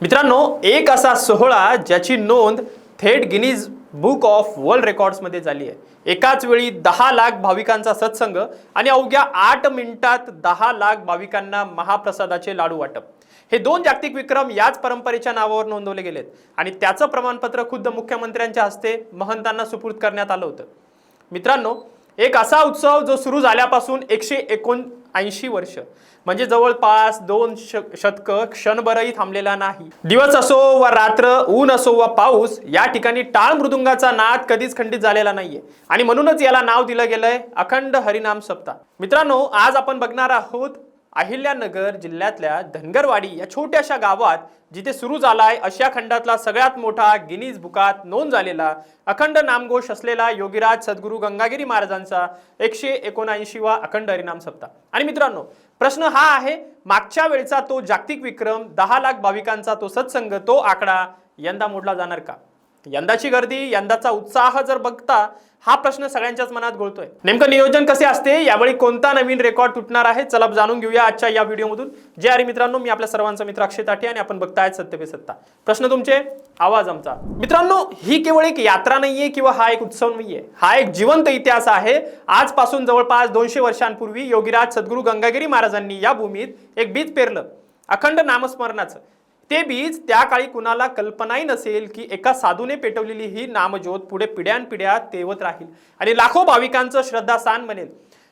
मित्रांनो, एक असा सोहळा ज्याची नोंद थेट Guinness book of world records मध्ये झाली आहे। एकाच वेळी 10 लाख भाविकांचा सत्संग आणि अवघ्या 8 मिनिटात 10 लाख भाविकांना महाप्रसादाचे लाडू वाटप, हे दोन जागतिक विक्रम याच परंपरेच्या नावावर नोंदवले गेलेत आणि त्याचं प्रमाणपत्र खुद्द मुख्यमंत्र्यांच्या हस्ते महंतांना सुपूर्द करण्यात आलं होतं। मित्रांनो, एक असा उत्सव जो सुरू झाल्यापासून 179 वर्ष म्हणजे जवळपास 2 शतक क्षणभरही थांबलेला नाही। दिवस असो वा रात्र, ऊन असो वा पाऊस, या ठिकाणी टाळ मृदुंगाचा नाद कधीच खंडित झालेला नाहीये आणि म्हणूनच याला नाव दिलं गेलंय अखंड हरिनाम सप्ताह। मित्रांनो, आज आपण बघणार आहोत अहिल्यानगर जिल्ह्यातल्या धनगरवाडी या छोट्याशा गावात जिथे सुरू झालाय आशिया खंडातला सगळ्यात मोठा गिनीज बुकात नोंद झालेला अखंड नामघोष असलेला योगीराज सद्गुरू गंगागिरी महाराजांचा 179वा अखंड हरिनाम सप्ताह। आणि मित्रांनो, प्रश्न हा आहे, मागच्या वेळचा तो जागतिक विक्रम 10 लाख भाविकांचा तो सत्संग, तो आकडा यंदा मोडला जाणार का? यंदाची गर्दी, यंदाचा उत्साह जर बघता हा प्रश्न सगळ्यांच्याच मनात घोळतोय। नेमकं नियोजन कसे असते, यावेळी कोणता नवीन रेकॉर्ड तुटणार आहे, चला जाणून घेऊया आजच्या या व्हिडिओमधून। जय हरी मित्रांनो, मी आपल्या सर्वांचा मित्र अक्षय ताठे आणि आपण बघतायत सत्य पे सत्ता। प्रश्न तुमचे, आवाज आमचा। मित्रांनो, ही केवळ एक यात्रा नाहीये किंवा हा एक उत्सव नाहीये, हा एक जिवंत इतिहास आहे। आजपासून जवळपास 200 वर्षांपूर्वी योगीराज सद्गुरू गंगागिरी महाराजांनी या भूमीत एक बीज पेरलं, अखंड नामस्मरणाचं। ते बीज त्या काळी कुणाला कल्पनाही नसेल की एका साधूने पेटवलेली ही नामज्योत पुढे पिढ्यानपिढ्या तेवत राहील आणि लाखो भाविकांचं श्रद्धास्थान बनेल।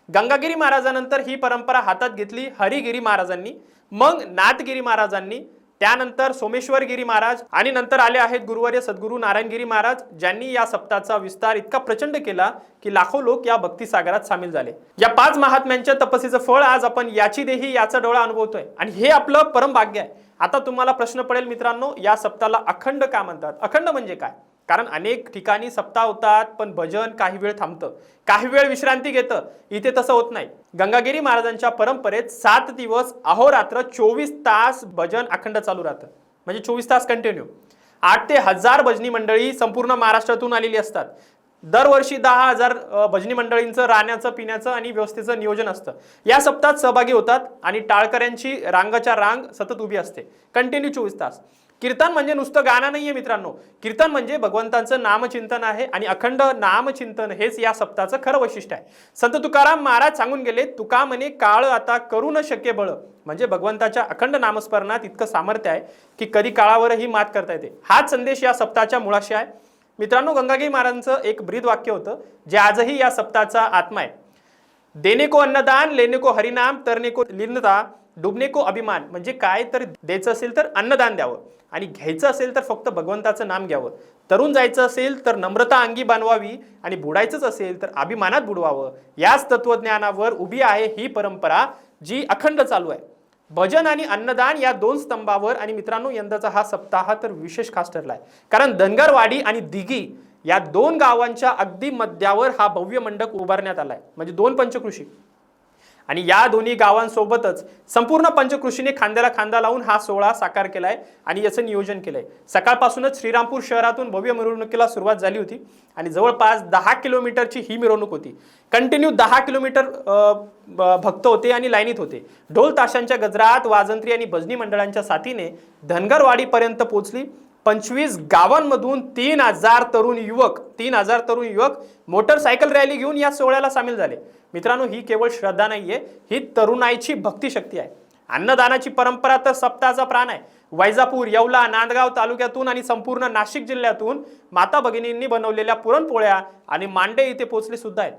गंगागिरी महाराजांनंतर ही परंपरा हातात घेतली हरिगिरी महाराजांनी, मग नाथगिरी महाराजांनी, त्यानंतर सोमेश्वरगिरी महाराज आणि नंतर आले आहेत गुरुवर्य सद्गुरू नारायणगिरी महाराज, ज्यांनी या सप्ताहाचा विस्तार इतका प्रचंड केला की लाखो लोक या भक्तिसागरात सामील झाले। या 5 महात्म्यांच्या तपस्येचं फळ आज आपण याची देही याचा डोळा अनुभवतोय आणि हे आपलं परम भाग्य आहे। आता तुम्हाला प्रश्न पडेल मित्रांनो, या सप्ताहाला अखंड का म्हणतात? अखंड म्हणजे काय? कारण अनेक ठिकाणी सप्ताह होतात पण भजन काही वेळ थांबतं, काही वेळ विश्रांती घेतं, इथे तसं होत नाही। गंगागिरी महाराजांच्या परंपरेत 7 दिवस अहोरात्र 24 तास भजन अखंड चालू राहतं, म्हणजे 24 तास कंटिन्यू। 8 ते 1000 भजनी मंडळी संपूर्ण महाराष्ट्रातून आलेली असतात। दरवर्षी 10,000 भजनी मंडळींचं राहण्याचं, पिण्याचं आणि व्यवस्थेचं नियोजन असतं। या सप्ताहात सहभागी होतात आणि टाळकऱ्यांची रांगच्या रांग सतत उभी असते, कंटिन्यू 24 तास। कीर्तन म्हणजे नुसतं गाणं नाहीये मित्रांनो, कीर्तन म्हणजे भगवंतांचं नामचिंतन आहे आणि अखंड नामचिंतन हेच या सप्ताहाचं खरं वैशिष्ट्य आहे। संत तुकाराम महाराज सांगून गेले, तुका म्हणे काळ आता करू न शक्य बळ, म्हणजे भगवंताच्या अखंड नामस्मरणात इतकं सामर्थ्य आहे की कधी काळावरही मात करता येते। हाच संदेश या सप्ताहाच्या मुळाशी आहे। मित्रांनो, गंगागिरी महाराजांचं एक ब्रीद वाक्य होतं जे आजही या सप्ताहाचा आत्मा आहे। देणे को अन्नदान, लेने को हरिनाम, तरने को लीनता, डुबने को अभिमान। म्हणजे काय, तर द्यायचं असेल तर अन्नदान द्यावं आणि घ्यायचं असेल तर फक्त भगवंताचं नाम घ्यावं, तरुण जायचं असेल तर नम्रता अंगी बांधवावी आणि बुडायचंच असेल तर अभिमानात बुडवावं। याच तत्वज्ञानावर उभी आहे ही परंपरा जी अखंड चालू आहे, भजन आणि अन्नदान या 2 स्तंभावर। आणि मित्रांनो, यंदाचा हा सप्ताह तर विशेष खास ठरलाय, कारण धनगरवाडी आणि दिघी या 2 गावांच्या अगदी मध्यावर हा भव्य मंडप उभारण्यात आलाय, म्हणजे 2 पंचकृषी। आणि या दोन्ही गावांसोबतच संपूर्ण पंचकृषीने खांद्याला खांदा लावून हा सोहळा साकार केलाय आणि याचं नियोजन केलंय। सकाळपासूनच श्रीरामपूर शहरातून भव्य मिरवणुकीला सुरुवात झाली होती आणि जवळपास 10 किलोमीटरची ही मिरवणूक होती। कंटिन्यू 10 किलोमीटर भक्त होते आणि लाईनीत होते। ढोल ताशांच्या गजरात, वाजंत्री आणि भजनी मंडळांच्या साथीने धनगरवाडीपर्यंत पोहोचली। 25 गावांमधून 3,000 तरुण युवक मोटरसायकल रॅली घेऊन या सोहळ्याला सामील झाले। मित्रांनो, ही केवळ श्रद्धा नाहीये, ही तरुणाईची भक्ती शक्ती आहे। अन्नदानाची परंपरा तर सप्ताहाचा प्राण आहे। वैजापूर, येवला, नांदगाव तालुक्यातून आणि संपूर्ण नाशिक जिल्ह्यातून माता भगिनींनी बनवलेल्या पुरणपोळ्या आणि मांडे इथे पोहोचले सुद्धा आहेत।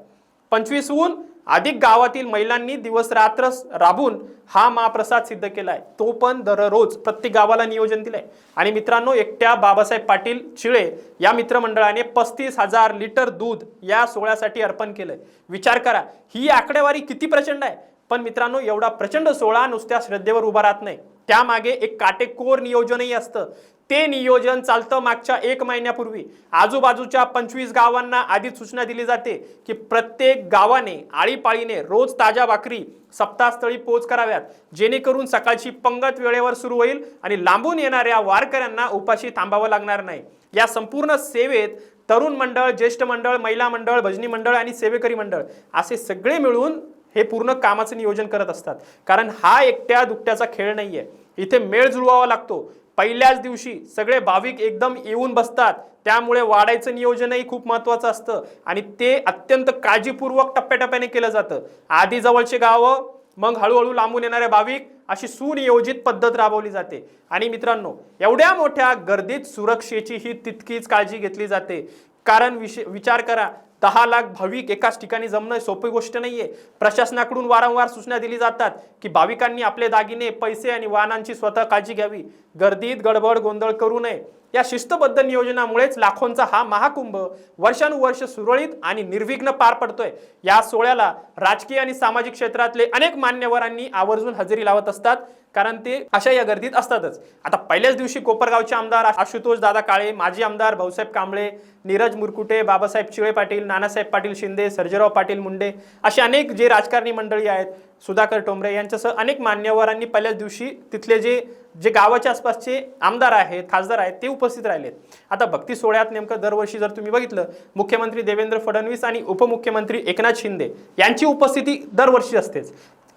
25हून अधिक गावातील महिलांनी दिवस रात्र राबून हा महाप्रसाद सिद्ध केलाय, तो पण दररोज प्रत्येक गावाला नियोजन दिलंय। आणि मित्रांनो, एकट्या बाबासाहेब पाटील चिळे या मित्रमंडळाने 35,000 लिटर दूध या सोहळ्यासाठी अर्पण केलंय। विचार करा, ही आकडेवारी किती प्रचंड आहे। पण मित्रांनो, एवढा प्रचंड सोहळा नुसत्या श्रद्धेवर उभा राहत नाही, त्यामागे एक काटेकोर नियोजनही असतं। ते नियोजन चालतं मागच्या 1 महिन्यापूर्वी। आजूबाजूच्या 25 गावांना आधीच सूचना दिली जाते की प्रत्येक गावाने आळीपाळीने रोज ताज्या भाकरी सप्ताहस्थळी पोच कराव्यात, जेणेकरून सकाळची पंगत वेळेवर सुरू होईल आणि लांबून येणाऱ्या वारकऱ्यांना उपाशी थांबावं लागणार नाही। या संपूर्ण सेवेत तरुण मंडळ, ज्येष्ठ मंडळ, महिला मंडळ, भजनी मंडळ आणि सेवेकरी मंडळ असे सगळे मिळून हे पूर्ण कामाचं नियोजन करत असतात। कारण हा एकट्या दुकट्याचा खेळ नाहीये, इथे मेळ जुळवावा लागतो। पहिल्याच दिवशी सगळे भाविक एकदम येऊन बसतात, त्यामुळे वाढायचं नियोजनही खूप महत्त्वाचं असतं आणि ते अत्यंत काळजीपूर्वक टप्प्याटप्प्याने केलं जातं. आधी जवळचे गावं, मग हळूहळू लांबून येणारे भाविक, अशी सुनियोजित पद्धत राबवली जाते. आणि मित्रांनो, एवढ्या मोठ्या गर्दीत सुरक्षेची ही तितकीच काळजी घेतली जाते. कारण विचार करा, 10 लाख भाविक एकाच ठिकाणी जमणं सोपी गोष्ट नाहीये. प्रशासनाकडून वारंवार सूचना दिली जातात की भाविकांनी आपले दागिने, पैसे आणि वाहनांची स्वतः काळजी घ्यावी. गर्दीत गडबड गोंधळ करू नये. या शिस्तबद्ध नियोजनामुळेच लाखोंचा हा महाकुंभ वर्षानुवर्ष सुरळीत आणि निर्विघ्न पार पडतोय. या सोहळ्याला राजकीय आणि सामाजिक क्षेत्रातले अनेक मान्यवरांनी आवर्जून हजेरी लावत असतात, कारण ते अशा या गर्दीत असतातच. आता पहिल्याच दिवशी कोपरगावचे आमदार आशुतोष दादा काळे, माजी आमदार भाऊसाहेब कांबळे, नीरज मुरकुटे, बाबासाहेब चिळे पाटील, नानासाहेब पाटील शिंदे, सर्जेराव पाटील मुंडे असे अनेक जे राजकारणी मंडळी आहेत, सुधाकर टोंबरे यांच्यासह अनेक मान्यवरांनी पहिल्याच दिवशी तिथले जे गावाच्या आसपासचे आमदार आहेत, खासदार आहेत, ते उपस्थित राहिलेत. आता भक्ती सोहळ्यात नेमकं दरवर्षी जर तुम्ही बघितलं, मुख्यमंत्री देवेंद्र फडणवीस आणि उपमुख्यमंत्री एकनाथ शिंदे यांची उपस्थिती दरवर्षी असतेच.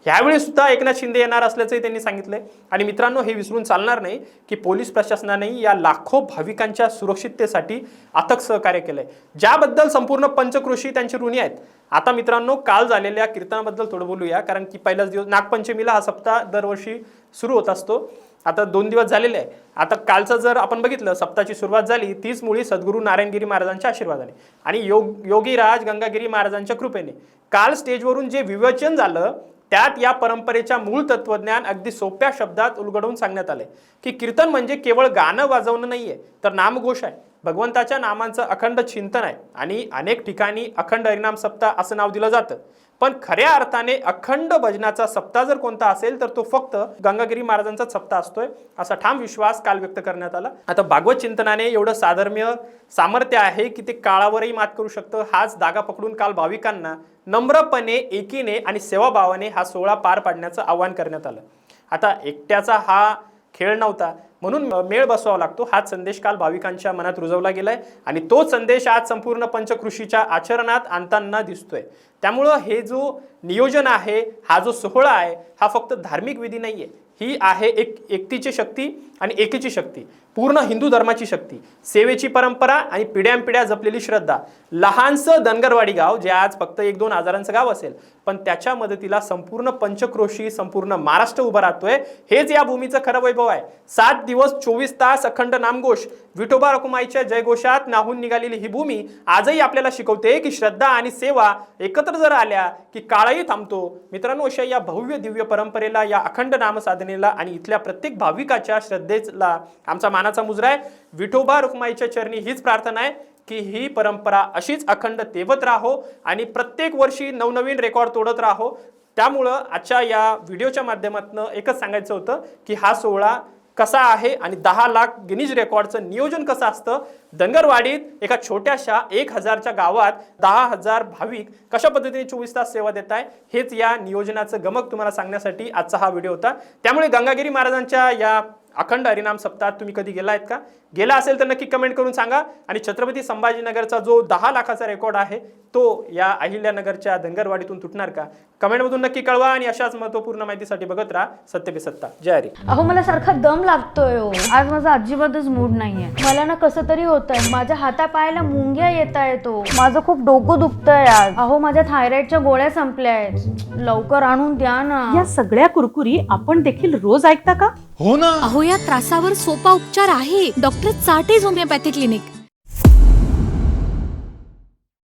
यावेळी सुद्धा एकनाथ शिंदे येणार असल्याचंही त्यांनी सांगितलंय. आणि मित्रांनो, हे विसरून चालणार नाही की पोलीस प्रशासनानेही या लाखो भाविकांच्या सुरक्षिततेसाठी अथक सहकार्य केलंय, ज्याबद्दल संपूर्ण पंचक्रोशी त्यांची ऋणी आहेत. आता मित्रांनो, काल झालेल्या कीर्तनाबद्दल थोडं बोलूया, कारण की पहिलाच दिवस नागपंचमीला हा सप्ताह दरवर्षी सुरू होत असतो. आता 2 दिवस झालेले आहे. आता कालचं जर आपण बघितलं, सप्ताहाची सुरुवात झाली 30 मुळी सद्गुरू नारायणगिरी महाराजांच्या आशीर्वादाने आणि योगीराज गंगागिरी महाराजांच्या कृपेने. काल स्टेजवरून जे विवेचन झालं त्यात या परंपरेच्या मूळ तत्वज्ञान अगदी सोप्या शब्दात उलगडून सांगण्यात आले की कीर्तन म्हणजे केवळ गाणं वाजवणं नाहीये, तर नामघोष आहे, भगवंताच्या नामांचं अखंड चिंतन आहे. आणि अनेक ठिकाणी अखंड हरिनाम सप्ताह असं नाव दिलं जातं, पण खऱ्या अर्थाने अखंड भजनाचा सप्ताह जर कोणता असेल तर तो फक्त गंगागिरी महाराजांचा सप्ताह असतोय, असा ठाम विश्वास काल व्यक्त करण्यात आला. आता भागवत चिंतनाने एवढं साधर्म्य सामर्थ्य आहे की ते काळावरही मात करू शकतं. हाच धागा पकडून काल भाविकांना नम्रपणे, एकीने आणि सेवाभावाने हा सोहळा पार पाडण्याचं आवाहन करण्यात आलं. आता एकट्याचा हा खेळ नव्हता, म्हणून मेळ बसवावा लागतो, हाच संदेश काल भाविकांच्या मनात रुजवला गेलाय आणि तोच संदेश आज संपूर्ण पंचकृषीच्या आचरणात आणताना दिसतोय. त्यामुळं हे जो नियोजन आहे, हा जो सोहळा आहे, हा फक्त धार्मिक विधी नाहीये, ही आहे एकतेची शक्ती आणि एकीची शक्ती, पूर्ण हिंदू धर्माची शक्ती, सेवेची परंपरा आणि पिढ्यानपिढ्या जपलेली श्रद्धा. लहानसं धनगरवाडी गाव जे आज फक्त 1-2 हजारांचं गाव असेल, पण त्याच्या मदतीला संपूर्ण पंचक्रोशी, संपूर्ण महाराष्ट्र उभा राहतोय. हेच या भूमीचं खरं वैभव आहे. 7 दिवस 24 तास अखंड नामघोष, विठोबा रखुमाईच्या जयघोषात नाहून निघालेली ही भूमी आजही आपल्याला शिकवते की श्रद्धा आणि सेवा एकत्र जर आल्या की काळही थांबतो. मित्रांनो, अशा या भव्य दिव्य परंपरेला, या अखंड नामसाधनेला आणि इथल्या प्रत्येक भाविकाच्या श्रद्धेला आमचा मानाचा मुजरा आहे. विठोबा रखुमाईच्या चरणी हीच प्रार्थना आहे की ही परंपरा अशीच अखंड तेवत राहो आणि प्रत्येक वर्षी नवनवीन रेकॉर्ड तोडत राहो. त्यामुळं आजच्या या व्हिडिओच्या माध्यमातून एकच सांगायचं होतं की हा सोहळा कसा आहे आणि 10 लाख गिनीज रेकॉर्डचं नियोजन कसं असतं. धनगरवाडीत एका छोट्याशा 1000च्या गावात 10,000 भाविक कशा पद्धतीने 24 तास सेवा देत आहे, हेच या नियोजनाचं गमक तुम्हाला सांगण्यासाठी आजचा हा व्हिडिओ होता. त्यामुळे गंगागिरी महाराजांच्या या अखंड हरिनाम सप्ताहात तुम्ही कधी गेला आहेत का? गेला असेल तर नक्की कमेंट करून सांगा. आणि छत्रपती संभाजीनगरचा जो 10 लाखाचा रेकॉर्ड आहे तो या अहिल्यानगरच्या धनगरवाडीतून तुटणार का? कमेंटमधून नक्की कळवा. आणि अशाच महत्त्वपूर्ण माहितीसाठी बघत राहा सत्य पे सत्ता. जय हरी. अहो, मला सारखा दम लागतोय हो. आज माझा अजिबातच मूड नाहीये. मला ना कसं तरी होतंय, माझ्या हातापायाला मुंग्या येत आहेत. माझं खूप डोकं दुखतंय आज. अहो, माझ्या थायरॉइडच्या गोळ्या संपल्या आहेत, लवकर आणून द्या ना. या सगळ्या कुरकुरी आपण देखील रोज ऐकता का? हो ना. अहो, या त्रासावर सोपा उपचार आहे. डॉक्टर चाटेज होमिओपॅथी क्लिनिक.